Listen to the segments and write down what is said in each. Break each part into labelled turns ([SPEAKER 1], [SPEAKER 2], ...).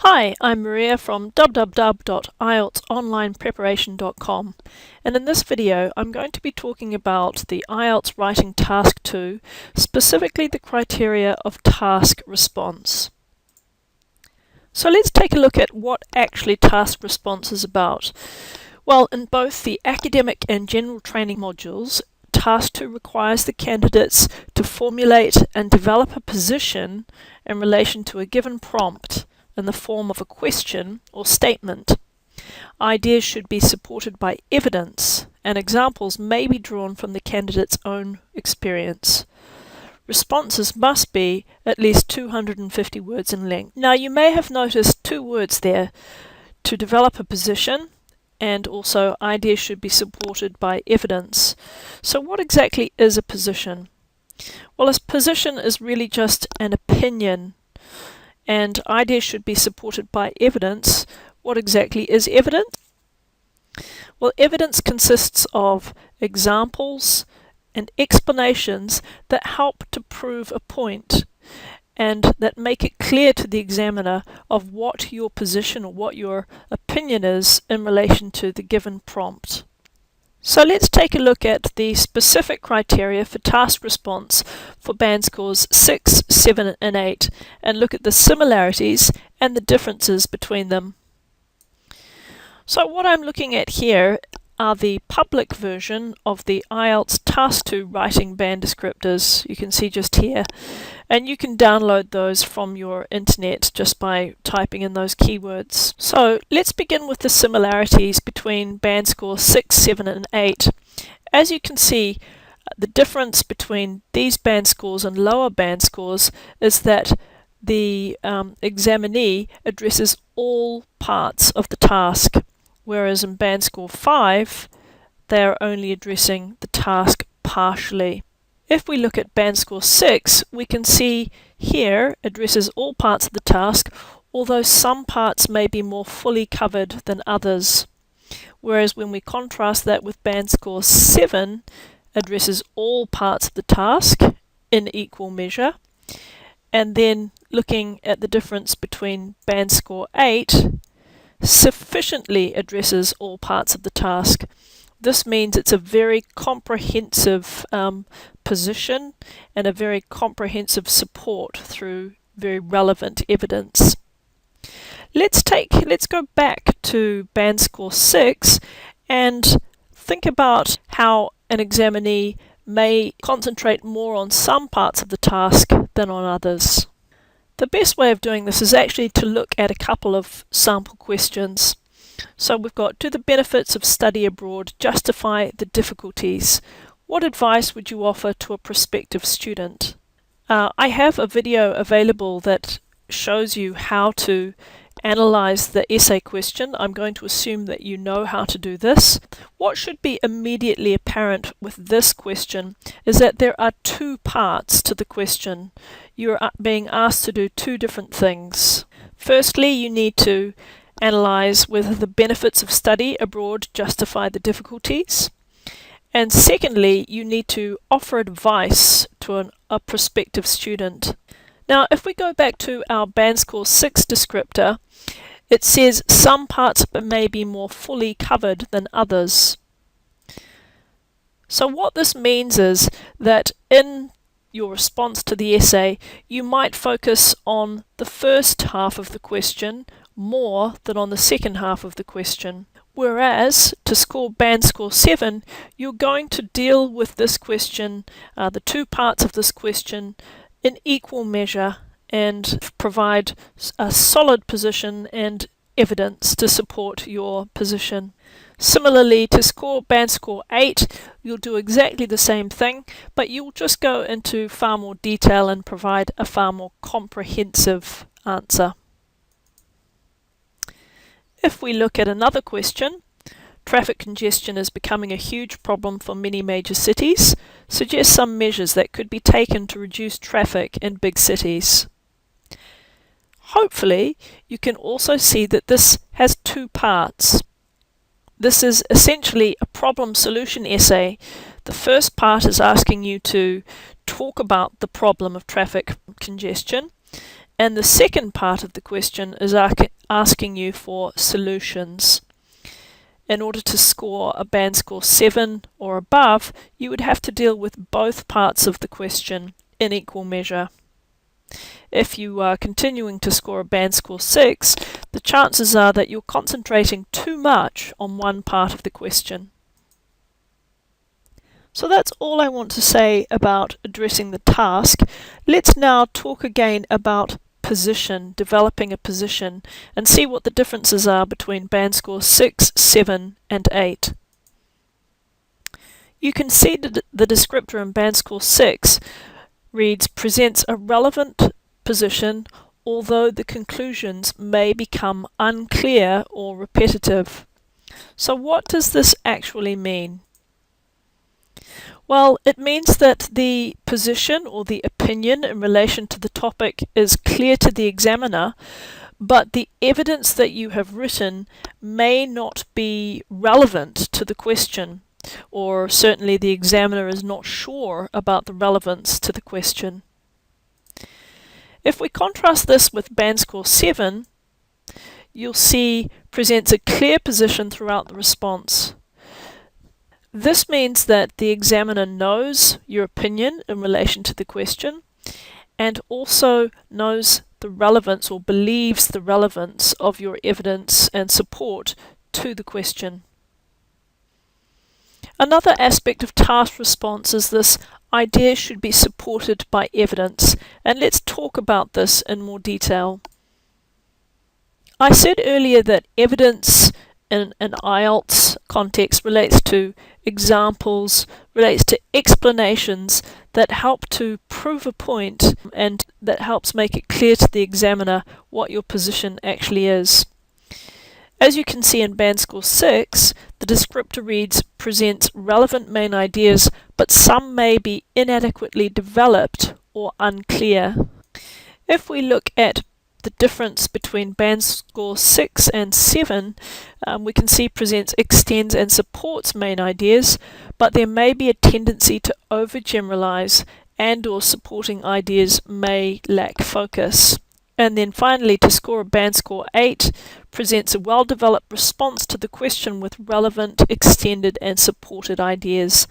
[SPEAKER 1] Hi, I'm Maria from www.ieltsonlinepreparation.com, and in this video I'm going to be talking about the IELTS Writing Task 2, specifically the criteria of task response. So let's take a look at what actually task response is about. Well, in both the academic and general training modules, Task 2 requires the candidates to formulate and develop a position in relation to a given prompt in the form of a question or statement. Ideas should be supported by evidence, and examples may be drawn from the candidate's own experience. Responses must be at least 250 words in length. Now you may have noticed two words there, to develop a position and also ideas should be supported by evidence. So what exactly is a position? Well, a position is really just an opinion, and ideas should be supported by evidence. What exactly is evidence? Well, evidence consists of examples and explanations that help to prove a point and that make it clear to the examiner of what your position or what your opinion is in relation to the given prompt. So let's take a look at the specific criteria for task response for band scores 6, 7 and 8 and look at the similarities and the differences between them. So what I'm looking at here are the public version of the IELTS Task 2 writing band descriptors. You can see just here, and you can download those from your internet just by typing in those keywords. So let's begin with the similarities between band scores 6, 7 and 8. As you can see, the difference between these band scores and lower band scores is that the examinee addresses all parts of the task, whereas in band score 5 they are only addressing the task partially. If we look at band score 6, we can see here addresses all parts of the task, although some parts may be more fully covered than others. Whereas when we contrast that with band score 7, addresses all parts of the task in equal measure. And then looking at the difference between band score 8, sufficiently addresses all parts of the task. This means it's a very comprehensive position and a very comprehensive support through very relevant evidence. Let's go back to band score 6 and think about how an examinee may concentrate more on some parts of the task than on others. The best way of doing this is actually to look at a couple of sample questions. So we've got, do the benefits of study abroad justify the difficulties? What advice would you offer to a prospective student? I have a video available that shows you how to analyze the essay question. I'm going to assume that you know how to do this. What should be immediately apparent with this question is that there are two parts to the question. You're being asked to do two different things. Firstly, you need to analyze whether the benefits of study abroad justify the difficulties. And secondly, you need to offer advice to a prospective student. Now, if we go back to our band score 6 descriptor, it says some parts may be more fully covered than others. So what this means is that in your response to the essay, you might focus on the first half of the question more than on the second half of the question. Whereas, to score band score 7, you're going to deal with this question, the two parts of this question, in equal measure and provide a solid position and evidence to support your position. Similarly, to score band score 8, you'll do exactly the same thing, but you'll just go into far more detail and provide a far more comprehensive answer. If we look at another question, traffic congestion is becoming a huge problem for many major cities. Suggest some measures that could be taken to reduce traffic in big cities. Hopefully, you can also see that this has two parts. This is essentially a problem solution essay. The first part is asking you to talk about the problem of traffic congestion, and the second part of the question is asking you for solutions. In order to score a band score 7 or above, you would have to deal with both parts of the question in equal measure. If you are continuing to score a band score 6, the chances are that you're concentrating too much on one part of the question. So that's all I want to say about addressing the task. Let's now talk again about position, developing a position, and see what the differences are between band score 6, 7 and 8. You can see that the descriptor in band score 6 reads, presents a relevant position, although the conclusions may become unclear or repetitive. So what does this actually mean? Well, it means that the position or the opinion in relation to the topic is clear to the examiner, but the evidence that you have written may not be relevant to the question, or certainly the examiner is not sure about the relevance to the question. If we contrast this with band score 7, you'll see presents a clear position throughout the response. This means that the examiner knows your opinion in relation to the question and also knows the relevance or believes the relevance of your evidence and support to the question. Another aspect of task response is this idea should be supported by evidence, and let's talk about this in more detail. I said earlier that evidence in an IELTS context relates to examples, relates to explanations that help to prove a point and that helps make it clear to the examiner what your position actually is. As you can see in band score 6, the descriptor reads, presents relevant main ideas, but some may be inadequately developed or unclear. If we look at the difference between band score 6 and 7, we can see presents, extends and supports main ideas, but there may be a tendency to overgeneralize and or supporting ideas may lack focus. And then finally, to score a band score 8, presents a well-developed response to the question with relevant, extended and supported ideas.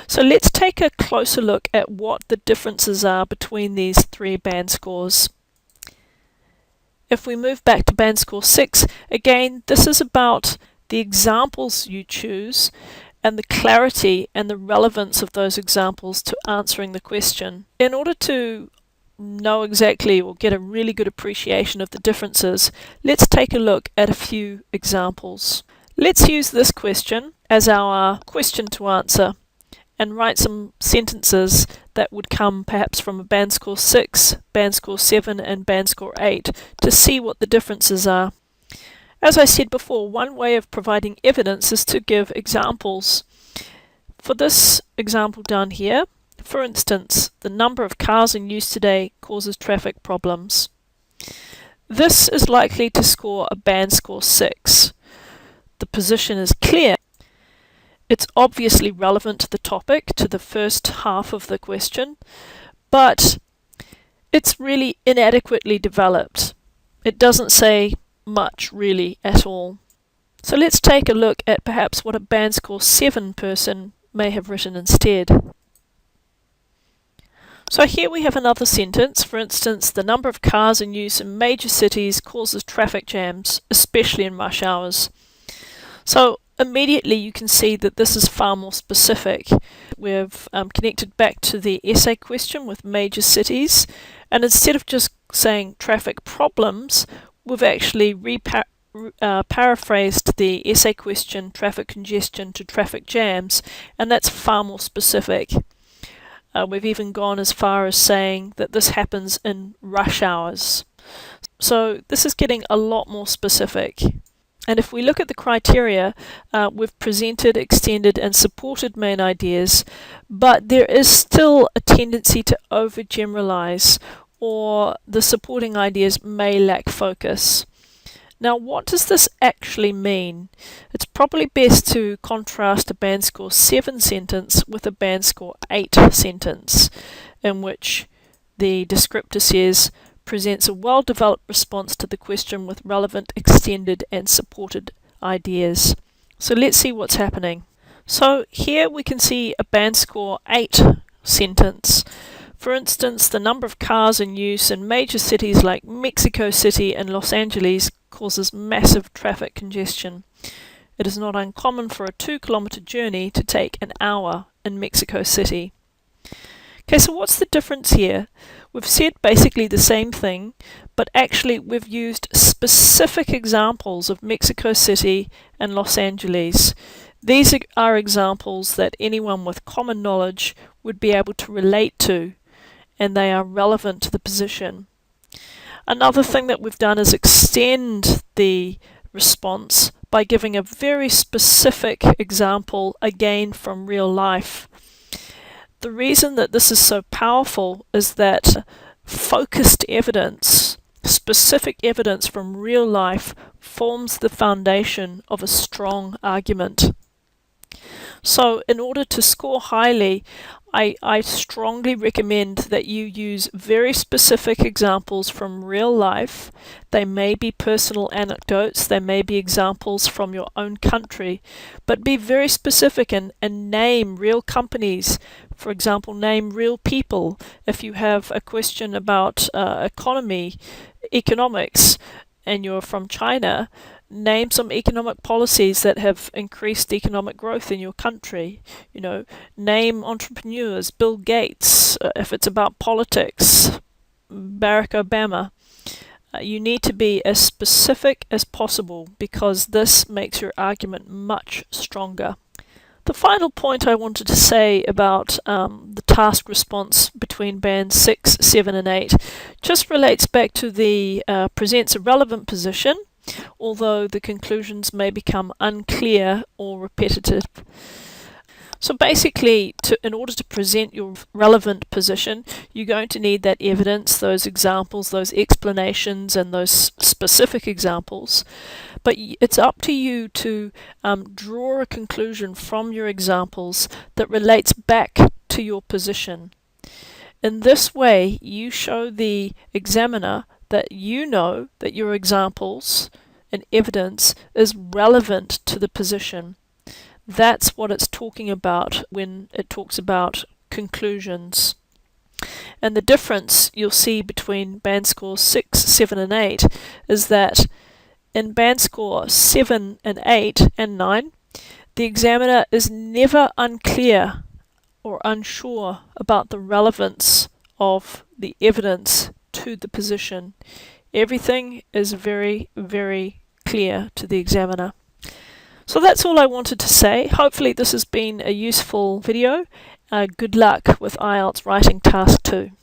[SPEAKER 1] So let's take a closer look at what the differences are between these three band scores. If we move back to band score 6, again, this is about the examples you choose and the clarity and the relevance of those examples to answering the question. In order to know exactly or get a really good appreciation of the differences, let's take a look at a few examples. Let's use this question as our question to answer and write some sentences that would come perhaps from a band score 6, band score 7 and band score 8 to see what the differences are. As I said before, one way of providing evidence is to give examples. For this example down here, for instance, the number of cars in use today causes traffic problems. This is likely to score a band score 6. The position is clear. It's obviously relevant to the topic, to the first half of the question, but it's really inadequately developed. It doesn't say much really at all. So let's take a look at perhaps what a band score 7 person may have written instead. So here we have another sentence. For instance, the number of cars in use in major cities causes traffic jams, especially in rush hours. So immediately you can see that this is far more specific. We've connected back to the essay question with major cities, and instead of just saying traffic problems, we've actually paraphrased the essay question traffic congestion to traffic jams, and that's far more specific. We've even gone as far as saying that this happens in rush hours. So this is getting a lot more specific. And if we look at the criteria, we've presented, extended and supported main ideas, but there is still a tendency to overgeneralize, or the supporting ideas may lack focus. Now, what does this actually mean? It's probably best to contrast a band score 7 sentence with a band score 8 sentence, in which the descriptor says, presents a well-developed response to the question with relevant, extended and supported ideas. So let's see what's happening. So here we can see a band score 8 sentence. For instance, the number of cars in use in major cities like Mexico City and Los Angeles causes massive traffic congestion. It is not uncommon for a 2-kilometer journey to take an hour in Mexico City. Okay, so what's the difference here? We've said basically the same thing, but actually we've used specific examples of Mexico City and Los Angeles. These are examples that anyone with common knowledge would be able to relate to, and they are relevant to the position. Another thing that we've done is extend the response by giving a very specific example, again from real life. The reason that this is so powerful is that focused evidence, specific evidence from real life, forms the foundation of a strong argument. So in order to score highly, I strongly recommend that you use very specific examples from real life. They may be personal anecdotes, they may be examples from your own country, but be very specific and name real companies. For example, name real people. If you have a question about economics, and you're from China, name some economic policies that have increased economic growth in your country. You know, name entrepreneurs, Bill Gates. If it's about politics, Barack Obama. You need to be as specific as possible because this makes your argument much stronger. The final point I wanted to say about the task response between bands 6, 7 and 8 just relates back to the presents a relevant position, although the conclusions may become unclear or repetitive. So basically, in order to present your relevant position, you're going to need that evidence, those examples, those explanations, and those specific examples. But it's up to you to draw a conclusion from your examples that relates back to your position. In this way, you show the examiner that you know that your examples and evidence is relevant to the position. That's what it's talking about when it talks about conclusions. And the difference you'll see between band scores 6, 7 and 8 is that in band score 7 and 8 and 9, the examiner is never unclear or unsure about the relevance of the evidence to the position. Everything is very, very clear to the examiner. So that's all I wanted to say. Hopefully this has been a useful video. Good luck with IELTS Writing Task 2.